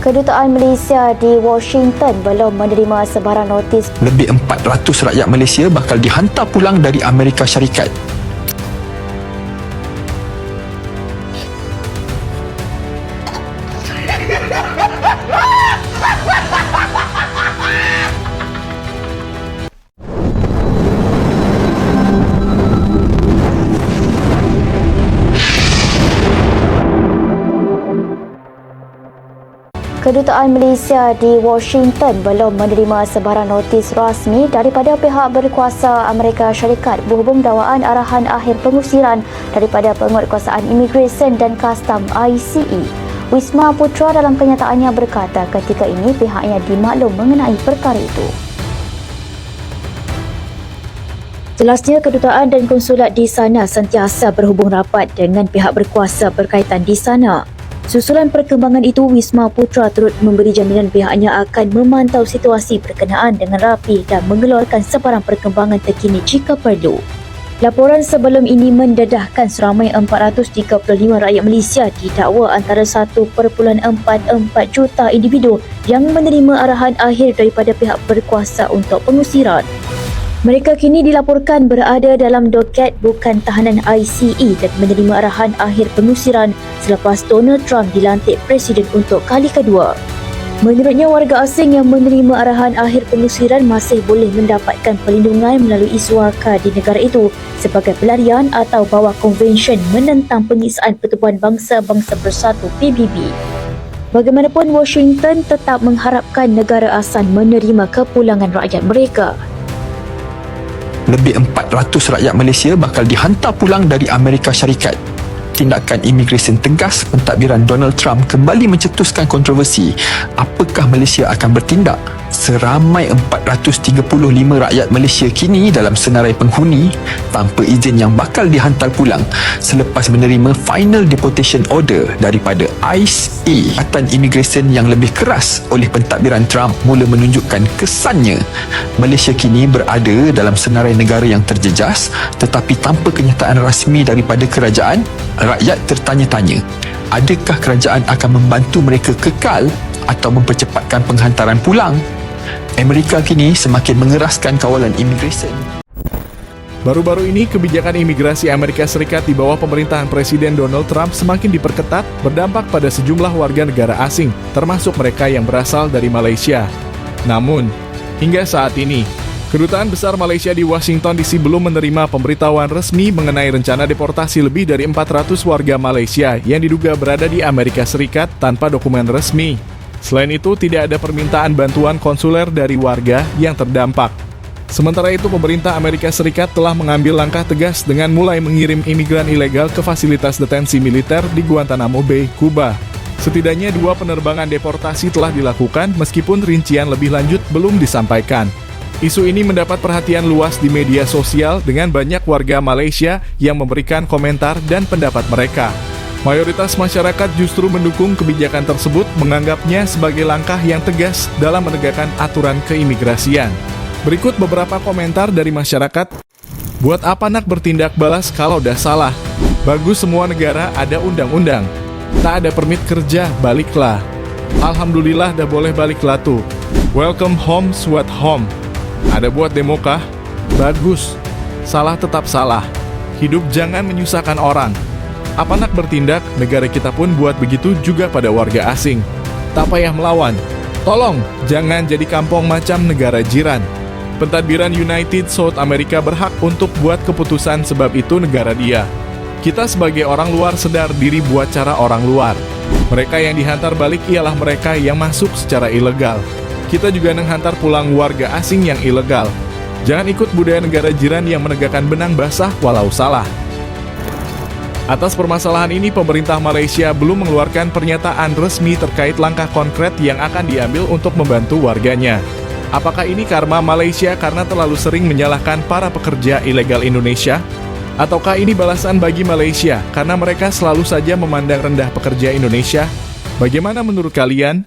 Kedutaan Malaysia di Washington belum menerima sebarang notis. Lebih 400 rakyat Malaysia bakal dihantar pulang dari Amerika Syarikat. Kedutaan Malaysia di Washington belum menerima sebarang notis rasmi daripada pihak berkuasa Amerika Syarikat berhubung dakwaan arahan akhir pengusiran daripada Penguatkuasaan Imigresen dan Kastam ICE. Wisma Putra dalam kenyataannya berkata ketika ini pihaknya dimaklum mengenai perkara itu. Jelasnya, kedutaan dan konsulat di sana sentiasa berhubung rapat dengan pihak berkuasa berkaitan di sana. Susulan perkembangan itu, Wisma Putra turut memberi jaminan pihaknya akan memantau situasi berkenaan dengan rapi dan mengeluarkan sebarang perkembangan terkini jika perlu. Laporan sebelum ini mendedahkan seramai 435 rakyat Malaysia didakwa antara 1.44 juta individu yang menerima arahan akhir daripada pihak berkuasa untuk pengusiran. Mereka kini dilaporkan berada dalam doket bukan tahanan ICE dan menerima arahan akhir pengusiran selepas Donald Trump dilantik Presiden untuk kali kedua. Menurutnya, warga asing yang menerima arahan akhir pengusiran masih boleh mendapatkan perlindungan melalui suaka di negara itu sebagai pelarian atau bawah konvensyen menentang penyiksaan Pertubuhan Bangsa-Bangsa Bersatu PBB. Bagaimanapun, Washington tetap mengharapkan negara asal menerima kepulangan rakyat mereka. Lebih 400 rakyat Malaysia bakal dihantar pulang dari Amerika Syarikat. Tindakan imigresen tegas pentadbiran Donald Trump kembali mencetuskan kontroversi. Apakah Malaysia akan bertindak? Seramai 435 rakyat Malaysia kini dalam senarai penghuni tanpa izin yang bakal dihantar pulang selepas menerima final deportation order daripada ICE. Atan imigresen yang lebih keras oleh pentadbiran Trump mula menunjukkan kesannya Malaysia kini berada dalam senarai negara yang terjejas, tetapi tanpa kenyataan rasmi daripada kerajaan. Rakyat tertanya-tanya, adakah kerajaan akan membantu mereka kekal atau mempercepatkan penghantaran pulang? Amerika kini semakin mengeraskan kawalan imigresen. Baru-baru ini, kebijakan imigrasi Amerika Serikat di bawah pemerintahan Presiden Donald Trump semakin diperketat, berdampak pada sejumlah warga negara asing, termasuk mereka yang berasal dari Malaysia. Namun, hingga saat ini, Kedutaan Besar Malaysia di Washington DC belum menerima pemberitahuan resmi mengenai rencana deportasi lebih dari 400 warga Malaysia yang diduga berada di Amerika Serikat tanpa dokumen resmi. Selain itu, tidak ada permintaan bantuan konsuler dari warga yang terdampak. Sementara itu, pemerintah Amerika Serikat telah mengambil langkah tegas dengan mulai mengirim imigran ilegal ke fasilitas detensi militer di Guantanamo Bay, Kuba. Setidaknya 2 penerbangan deportasi telah dilakukan meskipun rincian lebih lanjut belum disampaikan. Isu ini mendapat perhatian luas di media sosial dengan banyak warga Malaysia yang memberikan komentar dan pendapat mereka. Mayoritas masyarakat justru mendukung kebijakan tersebut, menganggapnya sebagai langkah yang tegas dalam menegakkan aturan keimigrasian. Berikut beberapa komentar dari masyarakat. Buat apa nak bertindak balas kalau udah salah? Bagus semua negara ada undang-undang. Tak ada permit kerja, baliklah. Alhamdulillah dah boleh baliklah tuh. Welcome home, sweet home. Ada buat demo kah? Bagus. Salah tetap salah. Hidup jangan menyusahkan orang. Apa nak bertindak, negara kita pun buat begitu juga pada warga asing. Tak payah melawan. Tolong, jangan jadi kampung macam negara jiran. Pentadbiran United South America berhak untuk buat keputusan sebab itu negara dia. Kita sebagai orang luar sedar diri buat cara orang luar. Mereka yang dihantar balik ialah mereka yang masuk secara ilegal. Kita juga menghantar pulang warga asing yang ilegal. Jangan ikut budaya negara jiran yang menegakkan benang basah walau salah. Atas permasalahan ini, pemerintah Malaysia belum mengeluarkan pernyataan resmi terkait langkah konkret yang akan diambil untuk membantu warganya. Apakah ini karma Malaysia karena terlalu sering menyalahkan para pekerja ilegal Indonesia? Ataukah ini balasan bagi Malaysia karena mereka selalu saja memandang rendah pekerja Indonesia? Bagaimana menurut kalian?